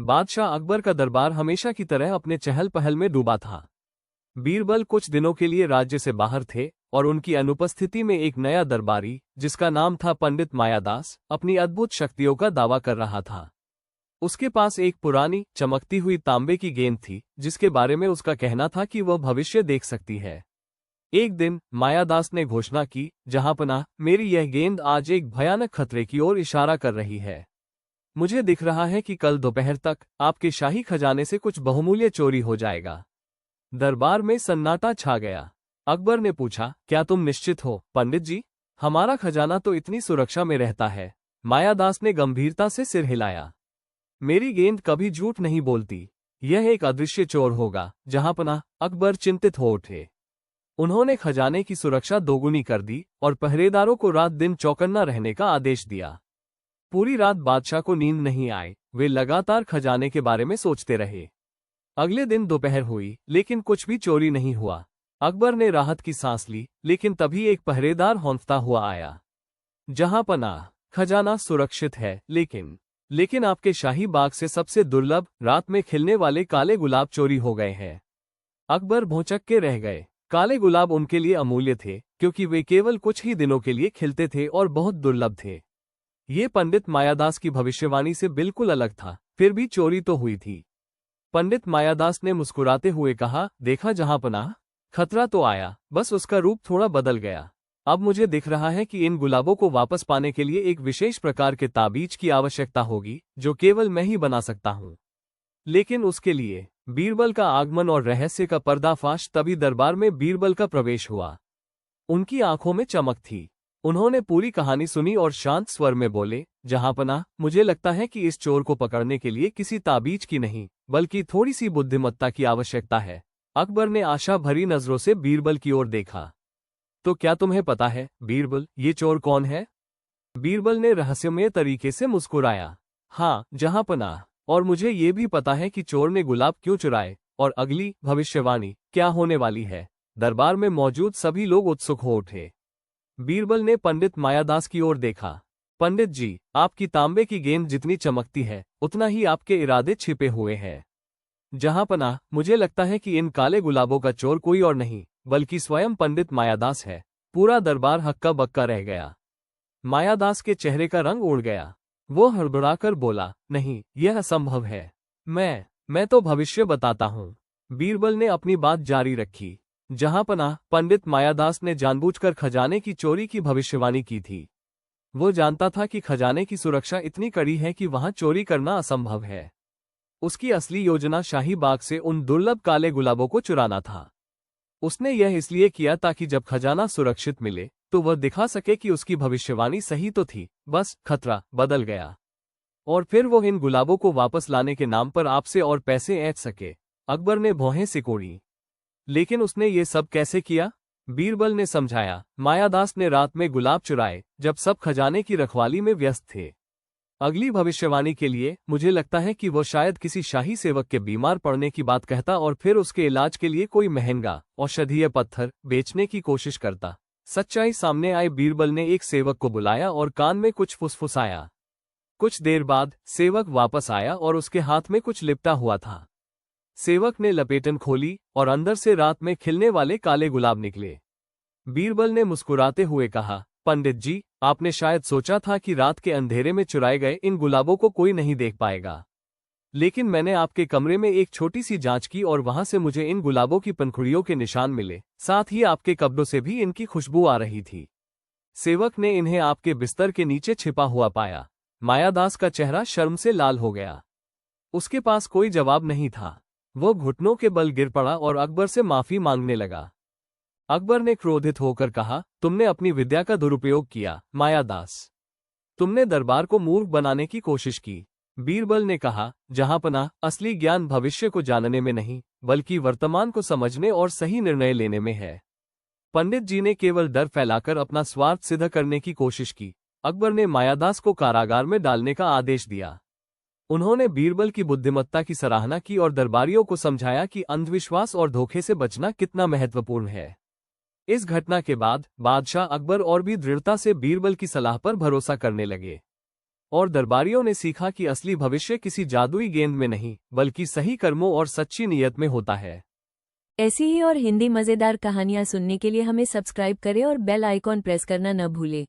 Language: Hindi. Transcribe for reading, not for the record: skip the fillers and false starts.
बादशाह अकबर का दरबार हमेशा की तरह अपने चहल पहल में डूबा था। बीरबल कुछ दिनों के लिए राज्य से बाहर थे और उनकी अनुपस्थिति में एक नया दरबारी, जिसका नाम था पंडित मायादास, अपनी अद्भुत शक्तियों का दावा कर रहा था। उसके पास एक पुरानी चमकती हुई तांबे की गेंद थी, जिसके बारे में उसका कहना था कि वह भविष्य देख सकती है। एक दिन मायादास ने घोषणा की, जहांपनाह, मेरी यह गेंद आज एक भयानक खतरे की ओर इशारा कर रही है। मुझे दिख रहा है कि कल दोपहर तक आपके शाही खजाने से कुछ बहुमूल्य चोरी हो जाएगा। दरबार में सन्नाटा छा गया। अकबर ने पूछा, क्या तुम निश्चित हो पंडित जी? हमारा खजाना तो इतनी सुरक्षा में रहता है। मायादास ने गंभीरता से सिर हिलाया। मेरी गेंद कभी झूठ नहीं बोलती। यह एक अदृश्य चोर होगा। जहांपनाह, अकबर चिंतित हो उठे। उन्होंने खजाने की सुरक्षा दोगुनी कर दी और पहरेदारों को रात दिन चौकन्ना रहने का आदेश दिया। पूरी रात बादशाह को नींद नहीं आई। वे लगातार खजाने के बारे में सोचते रहे। अगले दिन दोपहर हुई, लेकिन कुछ भी चोरी नहीं हुआ। अकबर ने राहत की सांस ली, लेकिन तभी एक पहरेदार हौंकता हुआ आया। जहांपनाह, खजाना सुरक्षित है, लेकिन आपके शाही बाग से सबसे दुर्लभ, रात में खिलने वाले काले गुलाब चोरी हो गए हैं। अकबर भौंचक के रह गए। काले गुलाब उनके लिए अमूल्य थे, क्योंकि वे केवल कुछ ही दिनों के लिए खिलते थे और बहुत दुर्लभ थे। ये पंडित मायादास की भविष्यवाणी से बिल्कुल अलग था। फिर भी चोरी तो हुई थी। पंडित मायादास ने मुस्कुराते हुए कहा, देखा जहांपनाह, खतरा तो आया, बस उसका रूप थोड़ा बदल गया। अब मुझे दिख रहा है कि इन गुलाबों को वापस पाने के लिए एक विशेष प्रकार के ताबीज की आवश्यकता होगी, जो केवल मैं ही बना सकता हूँ। लेकिन उसके लिए बीरबल का आगमन और रहस्य का पर्दाफाश। तभी दरबार में बीरबल का प्रवेश हुआ। उनकी आंखों में चमक थी। उन्होंने पूरी कहानी सुनी और शांत स्वर में बोले, जहांपनाह, मुझे लगता है कि इस चोर को पकड़ने के लिए किसी ताबीज की नहीं, बल्कि थोड़ी सी बुद्धिमत्ता की आवश्यकता है। अकबर ने आशा भरी नजरों से बीरबल की ओर देखा। तो क्या तुम्हें पता है बीरबल, ये चोर कौन है? बीरबल ने रहस्यमय तरीके से मुस्कुराया। हाँ जहांपनाह, और मुझे ये भी पता है कि चोर ने गुलाब क्यों चुराए और अगली भविष्यवाणी क्या होने वाली है। दरबार में मौजूद सभी लोग उत्सुक हो उठे। बीरबल ने पंडित मायादास की ओर देखा। पंडित जी, आपकी तांबे की गेंद जितनी चमकती है, उतना ही आपके इरादे छिपे हुए हैं। जहांपनाह, मुझे लगता है कि इन काले गुलाबों का चोर कोई और नहीं, बल्कि स्वयं पंडित मायादास है। पूरा दरबार हक्का बक्का रह गया। मायादास के चेहरे का रंग उड़ गया। वो हड़बड़ाकर बोला, नहीं, यह असंभव है। मैं तो भविष्य बताता हूँ। बीरबल ने अपनी बात जारी रखी। जहांपनाह, पंडित मायादास ने जानबूझकर खजाने की चोरी की भविष्यवाणी की थी। वो जानता था कि खजाने की सुरक्षा इतनी कड़ी है कि वहां चोरी करना असंभव है। उसकी असली योजना शाही बाग से उन दुर्लभ काले गुलाबों को चुराना था। उसने यह इसलिए किया ताकि जब खजाना सुरक्षित मिले तो वह दिखा सके कि उसकी भविष्यवाणी सही तो थी। बस खतरा बदल गया, और फिर वो इन गुलाबों को वापस लाने के नाम पर आपसे और पैसे ऐंठ सके। अकबर ने भौहें सिकोड़ी। लेकिन उसने ये सब कैसे किया? बीरबल ने समझाया, मायादास ने रात में गुलाब चुराए, जब सब खजाने की रखवाली में व्यस्त थे। अगली भविष्यवाणी के लिए मुझे लगता है कि वो शायद किसी शाही सेवक के बीमार पड़ने की बात कहता और फिर उसके इलाज के लिए कोई महंगा औषधीय पत्थर बेचने की कोशिश करता। सच्चाई सामने आए। बीरबल ने एक सेवक को बुलाया और कान में कुछ फुसफुसाया। कुछ देर बाद सेवक वापस आया और उसके हाथ में कुछ लिपटा हुआ था। सेवक ने लपेटन खोली और अंदर से रात में खिलने वाले काले गुलाब निकले। बीरबल ने मुस्कुराते हुए कहा, पंडित जी, आपने शायद सोचा था कि रात के अंधेरे में चुराए गए इन गुलाबों को कोई नहीं देख पाएगा। लेकिन मैंने आपके कमरे में एक छोटी सी जांच की और वहां से मुझे इन गुलाबों की पंखुड़ियों के निशान मिले। साथ ही आपके कपड़ों से भी इनकी खुशबू आ रही थी। सेवक ने इन्हें आपके बिस्तर के नीचे छिपा हुआ पाया। मायादास का चेहरा शर्म से लाल हो गया। उसके पास कोई जवाब नहीं था। वो घुटनों के बल गिर पड़ा और अकबर से माफी मांगने लगा। अकबर ने क्रोधित होकर कहा, तुमने अपनी विद्या का दुरुपयोग किया मायादास। तुमने दरबार को मूर्ख बनाने की कोशिश की। बीरबल ने कहा, जहांपनाह, असली ज्ञान भविष्य को जानने में नहीं, बल्कि वर्तमान को समझने और सही निर्णय लेने में है। पंडित जी ने केवल डर फैलाकर अपना स्वार्थ सिद्ध करने की कोशिश की। अकबर ने मायादास को कारागार में डालने का आदेश दिया। उन्होंने बीरबल की बुद्धिमत्ता की सराहना की और दरबारियों को समझाया कि अंधविश्वास और धोखे से बचना कितना महत्वपूर्ण है। इस घटना के बाद बादशाह अकबर और भी दृढ़ता से बीरबल की सलाह पर भरोसा करने लगे। और दरबारियों ने सीखा कि असली भविष्य किसी जादुई गेंद में नहीं, बल्कि सही कर्मों और सच्ची नीयत में होता है। ऐसी ही और हिंदी मज़ेदार कहानियाँ सुनने के लिए हमें सब्सक्राइब करें और बेल आइकॉन प्रेस करना न भूलें।